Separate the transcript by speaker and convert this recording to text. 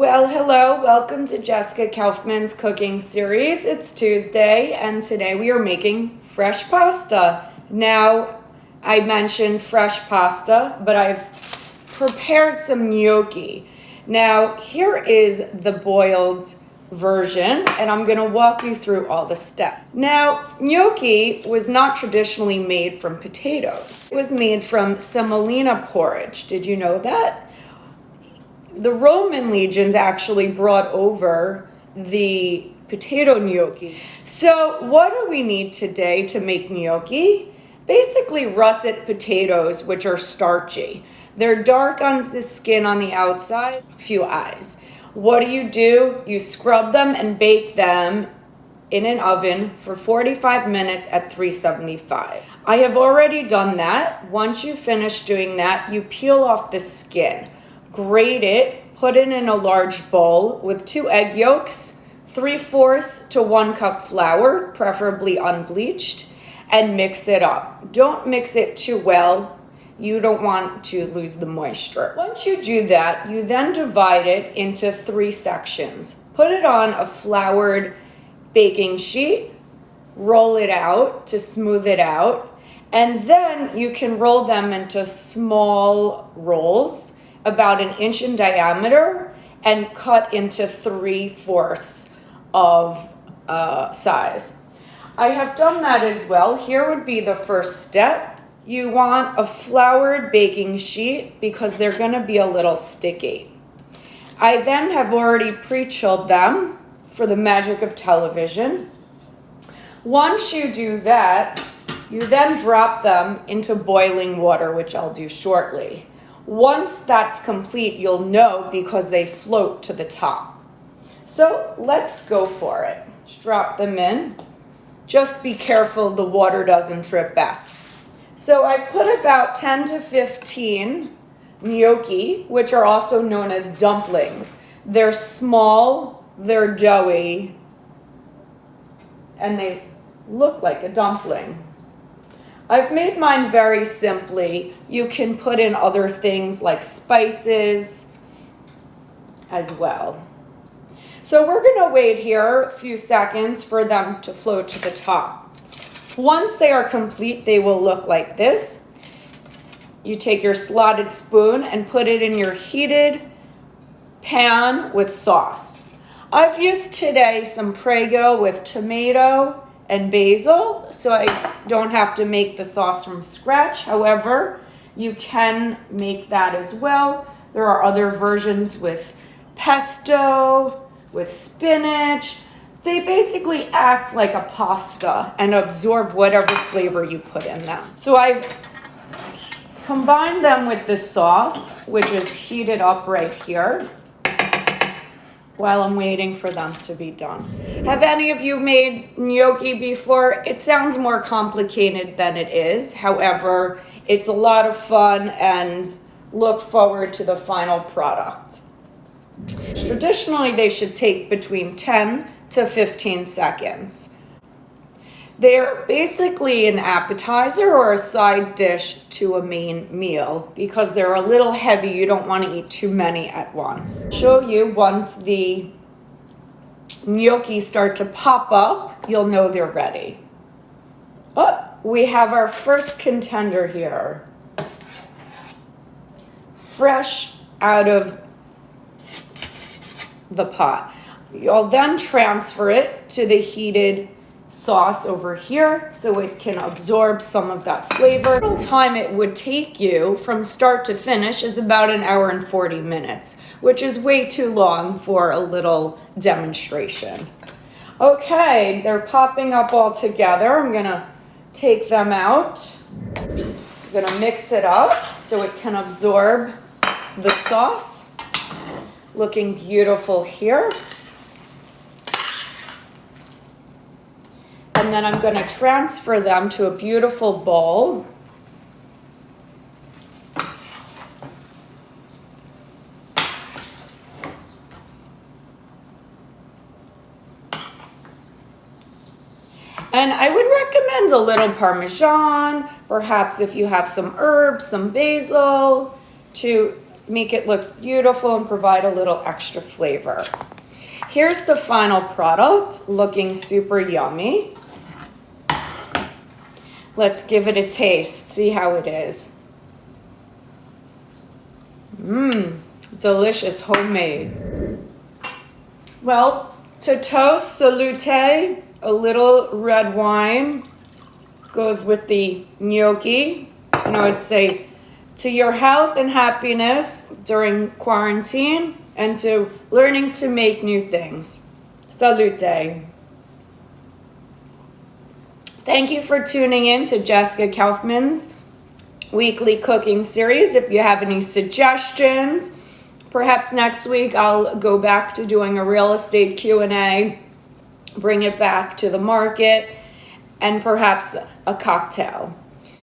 Speaker 1: Well, hello, welcome to Jessica Kaufman's cooking series. It's Tuesday and today we are making fresh pasta. Now, I mentioned fresh pasta, but I've prepared some gnocchi. Now, here is the boiled version and I'm going to walk you through all the steps. Now, gnocchi was not traditionally made from potatoes. It was made from semolina porridge. Did you know that? The Roman legions actually brought over the potato gnocchi. So what do we need today to make gnocchi? Basically russet potatoes, which are starchy. They're dark on the skin on the outside, few eyes. What do? You scrub them and bake them in an oven for 45 minutes at 375. I have already done that. Once you finish doing that, you peel off the skin. Grate it, put it in a large bowl with 2 egg yolks, 3/4 to 1 cup flour, preferably unbleached, and mix it up. Don't mix it too well. You don't want to lose the moisture. Once you do that, you then divide it into 3 sections. Put it on a floured baking sheet, roll it out to smooth it out, and then you can roll them into small rolls about 1 inch in diameter and cut into 3/4 of size. I have done that as well. Here would be the first step. You want a floured baking sheet because they're going to be a little sticky. I then have already pre-chilled them for the magic of television. Once you do that, you then drop them into boiling water, which I'll do shortly. Once that's complete, you'll know because they float to the top. So let's go for it. Just drop them in. Just be careful the water doesn't drip back. So I've put about 10 to 15 gnocchi, which are also known as dumplings. They're small, they're doughy, and they look like a dumpling. I've made mine very simply. You can put in other things like spices as well. So we're going to wait here a few seconds for them to float to the top. Once they are complete, they will look like this. You take your slotted spoon and put it in your heated pan with sauce. I've used today some Prego with tomato and basil, so I don't have to make the sauce from scratch. However, you can make that as well. There are other versions with pesto, with spinach. They basically act like a pasta and absorb whatever flavor you put in them. So I've combined them with the sauce, which is heated up right here, while I'm waiting for them to be done. Have any of you made gnocchi before? It sounds more complicated than it is. However, it's a lot of fun and look forward to the final product. Traditionally, they should take between 10 to 15 seconds. They're basically an appetizer or a side dish to a main meal because they're a little heavy. You don't want to eat too many at once. I'll show you once the gnocchi start to pop up, you'll know they're ready. Oh, we have our first contender here. Fresh out of the pot. You'll then transfer it to the heated sauce over here so it can absorb some of that flavor. The total time it would take you from start to finish is about 1 hour and 40 minutes, which is way too long for a little demonstration. Okay, they're popping up all together. I'm gonna take them out. I'm gonna mix it up so it can absorb the sauce. Looking beautiful here. And then I'm going to transfer them to a beautiful bowl. And I would recommend a little Parmesan, perhaps if you have some herbs, some basil, to make it look beautiful and provide a little extra flavor. Here's the final product, looking super yummy. Let's give it a taste, see how it is. Delicious, homemade. Well, to toast, salute, a little red wine goes with the gnocchi. And I would say to your health and happiness during quarantine and to learning to make new things. Salute. Thank you for tuning in to Jessica Kaufman's weekly cooking series. If you have any suggestions, perhaps next week I'll go back to doing a real estate Q&A, bring it back to the market, and perhaps a cocktail.